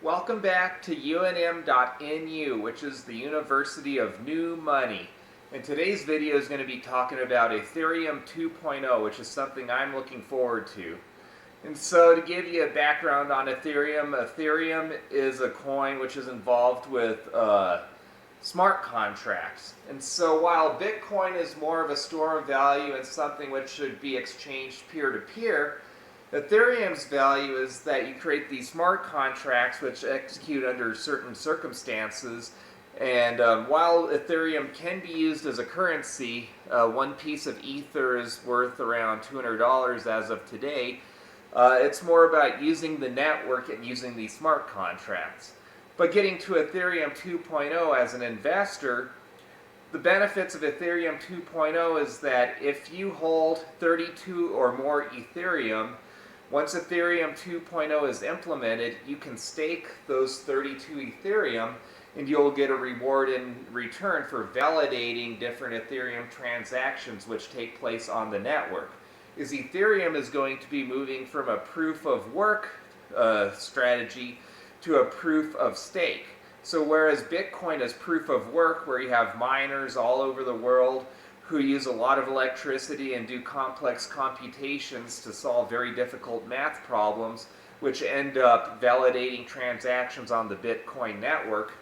Welcome back to UNM.NU, which is the University of New Money. And today's video is going to be talking about Ethereum 2.0, which is something I'm looking forward to. And so to give you a background on Ethereum, Ethereum is a coin which is involved with smart contracts. And so while Bitcoin is more of a store of value and something which should be exchanged peer-to-peer, Ethereum's value is that you create these smart contracts which execute under certain circumstances. And while Ethereum can be used as a currency, one piece of Ether is worth around $200 as of today. It's more about using the network and using these smart contracts. But getting to Ethereum 2.0 as an investor, the benefits of Ethereum 2.0 is that if you hold 32 or more Ethereum, once Ethereum 2.0 is implemented, you can stake those 32 Ethereum and you'll get a reward in return for validating different Ethereum transactions which take place on the network. As Ethereum is going to be moving from a proof of work strategy to a proof of stake. So whereas Bitcoin is proof of work, where you have miners all over the world who use a lot of electricity and do complex computations to solve very difficult math problems, which end up validating transactions on the Bitcoin network,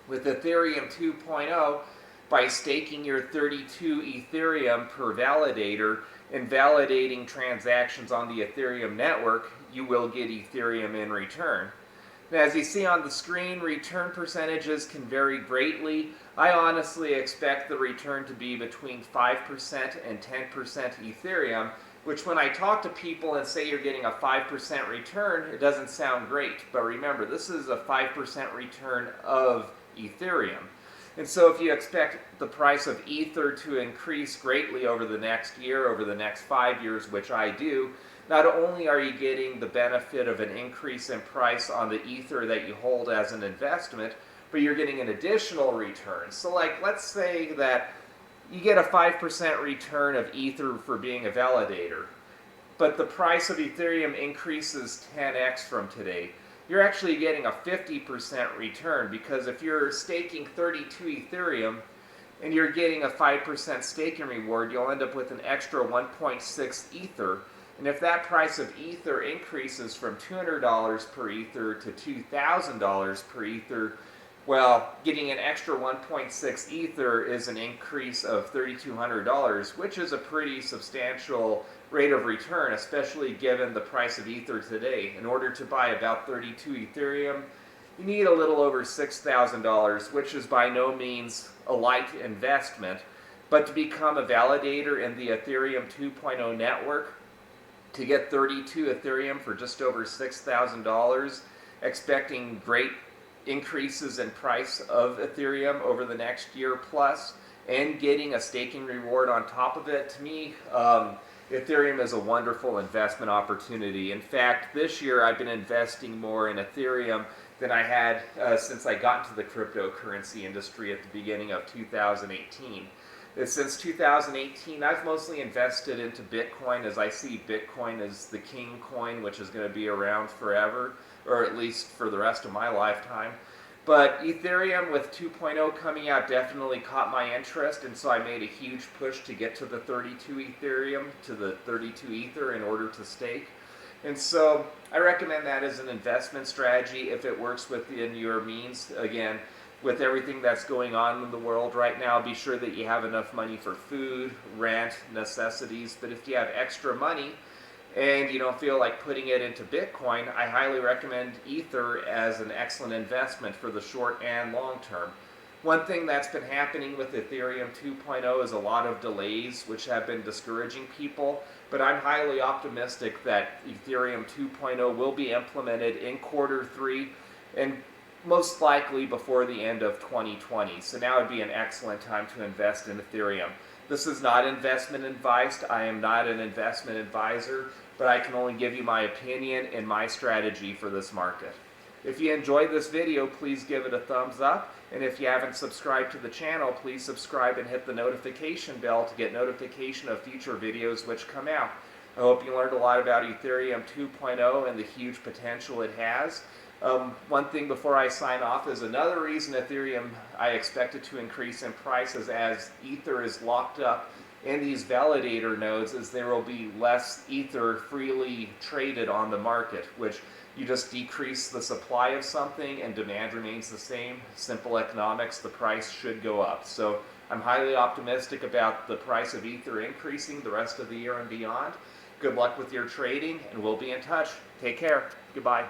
with Ethereum 2.0, by staking your 32 Ethereum per validator and validating transactions on the Ethereum network, you will get Ethereum in return. Now, as you see on the screen, return percentages can vary greatly. I honestly expect the return to be between 5% and 10% Ethereum, which when I talk to people and say you're getting a 5% return, it doesn't sound great. But remember, this is a 5% return of Ethereum. And so if you expect the price of Ether to increase greatly over the next year, over the next 5 years, which I do, not only are you getting the benefit of an increase in price on the Ether that you hold as an investment, but you're getting an additional return. So like, let's say that you get a 5% return of Ether for being a validator, but the price of Ethereum increases 10x from today. You're actually getting a 50% return, because if you're staking 32 Ethereum and you're getting a 5% staking reward, you'll end up with an extra 1.6 Ether. And if that price of Ether increases from $200 per Ether to $2,000 per Ether, well, getting an extra 1.6 Ether is an increase of $3,200, which is a pretty substantial rate of return, especially given the price of Ether today. In order to buy about 32 Ethereum, you need a little over $6,000, which is by no means a light investment. But to become a validator in the Ethereum 2.0 network, to get 32 Ethereum for just over $6,000, expecting great increases in price of Ethereum over the next year plus, and getting a staking reward on top of it, to me, Ethereum is a wonderful investment opportunity. In fact, this year I've been investing more in Ethereum than I had since I got into the cryptocurrency industry at the beginning of 2018. Since 2018, I've mostly invested into Bitcoin, as I see Bitcoin as the king coin, which is going to be around forever, or at least for the rest of my lifetime. But Ethereum with 2.0 coming out definitely caught my interest, and so I made a huge push to get to the 32 Ethereum, to the 32 Ether in order to stake. And so I recommend that as an investment strategy if it works within your means. Again, with everything that's going on in the world right now, be sure that you have enough money for food, rent, necessities. But if you have extra money and you don't feel like putting it into Bitcoin, I highly recommend Ether as an excellent investment for the short and long term. One thing that's been happening with Ethereum 2.0 is a lot of delays, which have been discouraging people, but I'm highly optimistic that Ethereum 2.0 will be implemented in Q3 and most likely before the end of 2020. So now would be an excellent time to invest in Ethereum. This is not investment advice. I am not an investment advisor, but I can only give you my opinion and my strategy for this market. If you enjoyed this video, please give it a thumbs up. And if you haven't subscribed to the channel, please subscribe and hit the notification bell to get notification of future videos which come out. I hope you learned a lot about Ethereum 2.0 and the huge potential it has. One thing before I sign off is another reason Ethereum I expect it to increase in price is as Ether is locked up in these validator nodes, is there will be less Ether freely traded on the market, which you just decrease the supply of something and demand remains the same. Simple economics, the price should go up. So I'm highly optimistic about the price of Ether increasing the rest of the year and beyond. Good luck with your trading, and we'll be in touch. Take care. Goodbye.